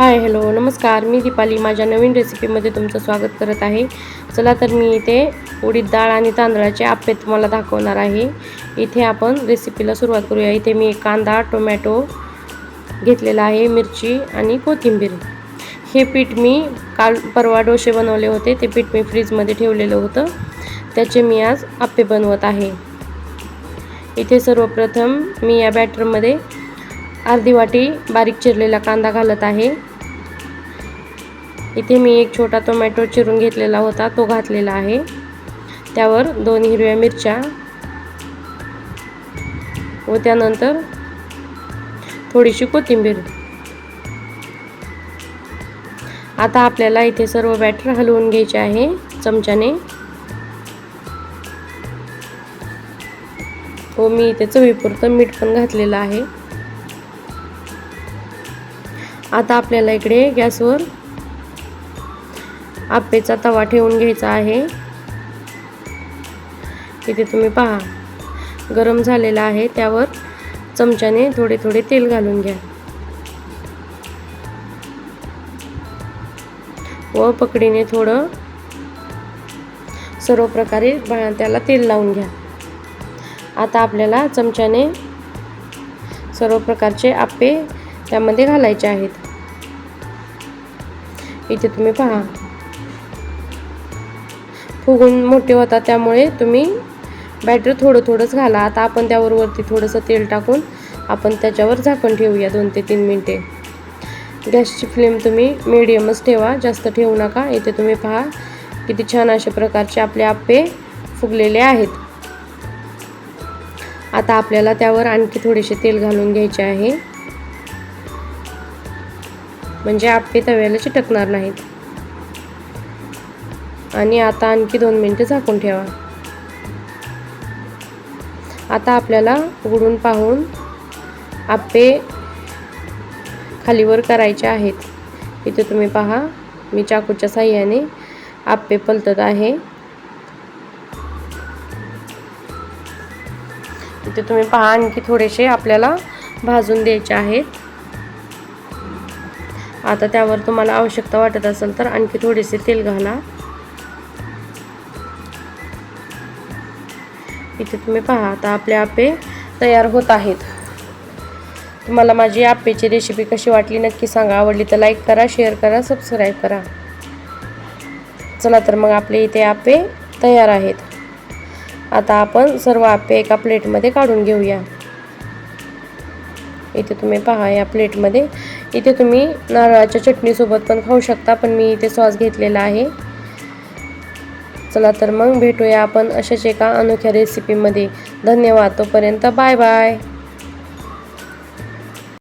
Hi hello नमस्कार, मी दीपाली माझ्या नवीन रेसिपीमध्ये तुमचं स्वागत करत आहे। चला तर मी इथे उडीद डाळ आणि तांदळाचे आप्पे तुम्हाला दाखवणार आहे। इथे आपण रेसिपीला सुरुवात करूया। इथे मी कांदा, टोमॅटो घेतलेला आहे, मिरची आणि कोथिंबीर। हे पीठ मी काल परवा डोसे बनवले होते, ते पीठ मी फ्रीजमध्ये ठेवलेलं होतं, त्याचे मी आज आप्पे बनवत आहे। इथे सर्वप्रथम मी या बॅटरमध्ये अर्धी वाटी बारीक चिरलेला कांदा घालत आहे। इथे मी एक छोटा टोमॅटो चिरून घेतलेला होता, तो घातलेला आहे। त्यावर 2 हिरव्या मिरच्या व त्यानंतर थोडीशी कोथिंबीर। आता आपल्याला इथे सर्व बॅटर हलवून घ्यायचे आहे चमच्याने। व मी इथे चवीपुरतं मीठ पण घातलेलं आहे। आता आपल्याला इकडे गॅसवर आप्पेचा तवा ठेवून घ्यायचा आहे। इथे तुम्ही पहा, गरम झालेला आहे। त्यावर चमच्याने थोडे थोडे तेल घालून घ्या व पकडीने थोडं सर्व प्रकारे त्याला तेल लावून घ्या। आता आपल्याला चमच्याने सर्व प्रकारचे आप्पे त्यामध्ये घालायचे आहेत। इथे तुम्ही पहा, फुगून मोठे होतात, त्यामुळे तुम्ही बॅटर थोडंच घाला। आता आपण त्यावर वरती थोडंसं तेल टाकून आपण त्याच्यावर झाकण ठेवूया 2 ते 3 मिनिटे। गॅसची फ्लेम तुम्ही मीडियमच ठेवा, जास्त ठेवू नका। इथे तुम्ही पहा किती छान अशा प्रकारचे आपले आप्पे फुगलेले आहेत। आता आपल्याला त्यावर आणखी थोडेसे तेल घालून घ्यायचे आहे, म्हणजे आप्पे तव्याला चिटकणार नाहीत। आणि आता आणखी 2 मिनिटे झाकून ठेवा। आता आपल्याला उघडून पाहून आप्पे खालीवर करायचे आहेत। इथे तुम्ही पहा, मी चाकूच्या साहाय्याने आप्पे पलटत आहे। इथे तुम्ही पहा, आणखी थोडेसे आपल्याला भाजून द्यायचे आहेत। आता त्यावर तुम्हाला आवश्यकता वाटत असेल तर आणखी थोडेसे तेल घाला। इथे तुम्ही पहा, आता आपले आप्पे तयार होत आहेत। तुम्हाला माझी आप्पेची रेसिपी कशी वाटली नक्की सांगा। आवडली तर लाईक करा, शेअर करा, सबस्क्राईब करा। चला तर मग आपले इथे आप्पे तयार आहेत। आता आपण सर्व आप्पे एका प्लेटमध्ये काढून घेऊया। इथे तुम्ही पहा, या प्लेटमध्ये इथे तुम्ही नारळाच्या चटणीसोबत पण खाऊ शकता, पण मी इथे सॉस घेतलेला आहे। चला तर मग भेटूया आपण अशाच एका अनोख्या रेसिपीमध्ये। धन्यवाद, तोपर्यंत बाय बाय।